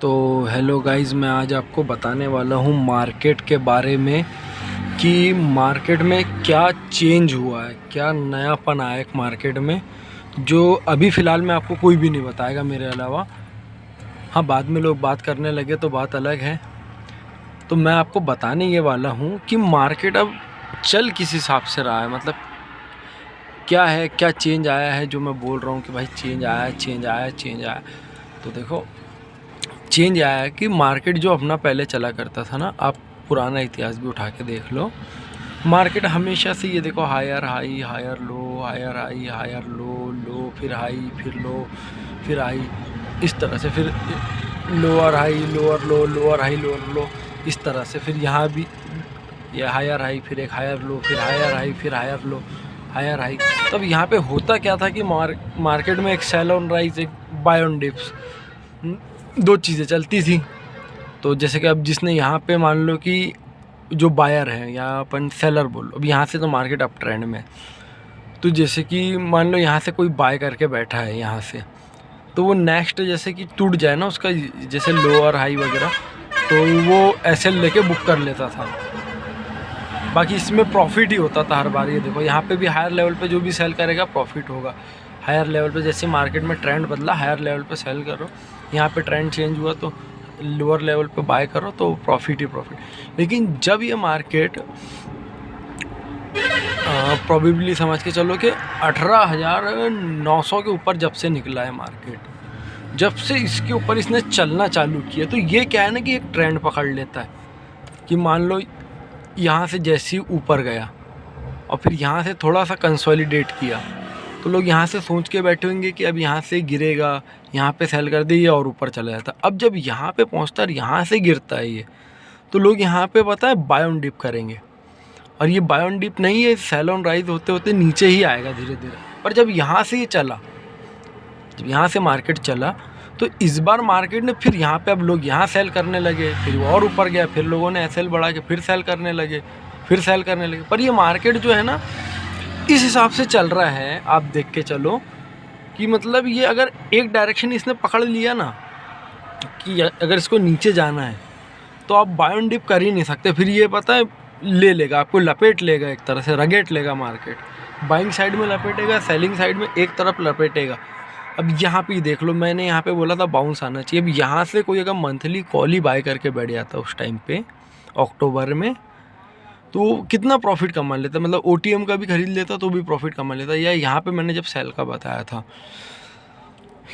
तो hello guys, मैं आज आपको बताने वाला हूँ मार्केट के बारे में कि मार्केट में क्या चेंज हुआ है, क्या नयापन आया है मार्केट में, जो अभी फ़िलहाल में आपको कोई भी नहीं बताएगा मेरे अलावा। हाँ, बाद में लोग बात करने लगे तो बात अलग है। तो मैं आपको बताने ये वाला हूँ कि मार्केट अब चल किस हिसाब से रहा है, मतलब क्या है, क्या चेंज आया है जो मैं बोल रहा हूँ कि भाई चेंज आया है, चेंज आया है, चेंज आया है। तो देखो, चेंज आया है कि मार्केट जो अपना पहले चला करता था ना, आप पुराना इतिहास भी उठा के देख लो, मार्केट हमेशा से ये देखो higher high, higher low, higher high, higher low, low फिर हाई, फिर लो, फिर हाई, इस तरह से, फिर लोअर हाई, लोअर लो, लोअर हाई, लोअर लो, इस तरह से। फिर यहाँ भी ये हायर हाई, फिर एक हायर लो, फिर हायर हाई, फिर हायर लो, हायर हाई। तब यहाँ पे होता क्या था कि मार्केट में एक सेल ऑन राइज, एक बाय ऑन डिप्स, दो चीज़ें चलती थी। तो जैसे कि अब जिसने यहाँ पे मान लो कि जो बायर है या अपन सेलर बोलो, अब यहाँ से तो मार्केट अप ट्रेंड में है, तो जैसे कि मान लो यहाँ से कोई बाय करके बैठा है यहाँ से, तो वो नेक्स्ट जैसे कि टूट जाए ना उसका, जैसे लोअर हाई वगैरह, तो वो एसएल लेके बुक कर लेता था। बाकी इसमें प्रॉफिट ही होता था हर बार। ये देखो यहाँ पे भी हायर लेवल पे जो भी सेल करेगा प्रॉफिट होगा। हायर लेवल पे जैसे मार्केट में ट्रेंड बदला, हायर लेवल पे सेल करो, यहाँ पे ट्रेंड चेंज हुआ तो लोअर लेवल पे बाय करो, तो प्रॉफिट ही प्रॉफिट। लेकिन जब ये मार्केट प्रोबेबली समझ के चलो कि 18,900 के ऊपर जब से निकला है मार्केट, जब से इसके ऊपर इसने चलना चालू किया, तो ये क्या है ना कि एक ट्रेंड पकड़ लेता है कि मान लो यहाँ से जैसे ही ऊपर गया और फिर यहाँ से थोड़ा सा कंसोलिडेट किया, तो लोग यहाँ से सोच के बैठे होंगे कि अब यहाँ से गिरेगा, यहाँ पे सेल कर दिए और ऊपर चला जाता। अब जब यहाँ पे पहुँचता है, यहाँ से गिरता है ये, तो लोग यहाँ पे पता है बाय ऑन डिप करेंगे। और ये बाय ऑन डिप नहीं है, सेल ऑन राइज होते होते नीचे ही आएगा धीरे धीरे। पर जब यहाँ से ये चला, जब यहाँ से मार्केट चला, तो इस बार मार्केट ने फिर यहाँ पे अब लोग यहाँ सेल करने लगे, फिर वो और ऊपर गया, फिर लोगों ने एसएल बढ़ा के फिर सेल करने लगे, फिर सेल करने लगे। पर ये मार्केट जो है ना, इस हिसाब से चल रहा है, आप देख के चलो कि मतलब ये अगर एक डायरेक्शन इसने पकड़ लिया ना कि अगर इसको नीचे जाना है, तो आप बाय ऑन डिप कर ही नहीं सकते। फिर ये पता है ले लेगा, आपको लपेट लेगा, एक तरह से रगेट लेगा मार्केट। बाइंग साइड में लपेटेगा, सेलिंग साइड में एक तरफ लपेटेगा। अब यहाँ पे देख लो, मैंने यहाँ पे बोला था बाउंस आना चाहिए। अब यहाँ से कोई अगर मंथली कॉल ही बाय करके बैठ जाता उस टाइम पे अक्टूबर में, तो कितना प्रॉफिट कमा लेता, मतलब ओटीएम का भी खरीद लेता तो भी प्रॉफिट कमा लेता। या यहाँ पे मैंने जब सेल का बताया था,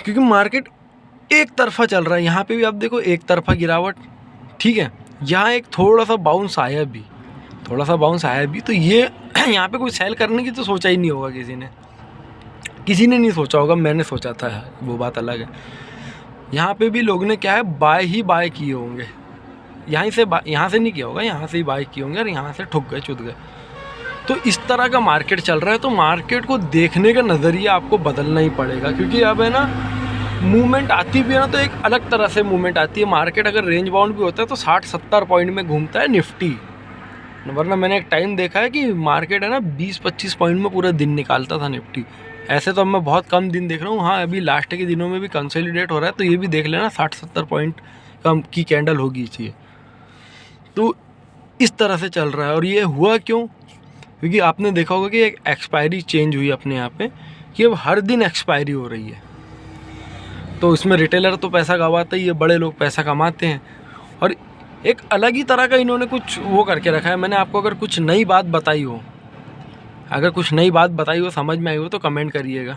क्योंकि मार्केट एक तरफा चल रहा है। यहाँ पे भी आप देखो एक तरफा गिरावट, ठीक है, यहाँ एक थोड़ा सा बाउंस आया भी, थोड़ा सा बाउंस आया भी, तो ये यहाँ पे कोई सेल करने की तो सोचा ही नहीं होगा किसी ने नहीं सोचा होगा, मैंने सोचा था, वो बात अलग है। यहाँ पे भी लोग ने क्या है, बाय ही बाय किए होंगे, यहाँ से नहीं किया होगा, यहाँ से ही बाय किए होंगे और यहाँ से ठुक गए, चुद गए। तो इस तरह का मार्केट चल रहा है। तो मार्केट को देखने का नज़रिया आपको बदलना ही पड़ेगा, क्योंकि अब है ना, मूवमेंट आती भी है ना तो एक अलग तरह से मूवमेंट आती है। मार्केट अगर रेंज बाउंड भी होता है तो 60-70 पॉइंट में घूमता है निफ्टी, वरना मैंने एक टाइम देखा है कि मार्केट है ना 20-25 पॉइंट में पूरा दिन निकालता था निफ्टी। ऐसे तो अब मैं बहुत कम दिन देख रहा हूँ। हाँ, अभी लास्ट के दिनों में भी कंसोलिडेट हो रहा है, तो ये भी देख लेना 60-70 पॉइंट कम की कैंडल होगी चाहिए। तो इस तरह से चल रहा है। और ये हुआ क्यों? क्योंकि आपने देखा होगा कि एक एक्सपायरी चेंज हुई अपने यहाँ पे, कि अब हर दिन एक्सपायरी हो रही है। तो इसमें रिटेलर तो पैसा गंवाते ही है, बड़े लोग पैसा कमाते हैं। और एक अलग ही तरह का इन्होंने कुछ वो करके रखा है। मैंने आपको अगर कुछ नई बात बताई हो, समझ में आई हो, तो कमेंट करिएगा।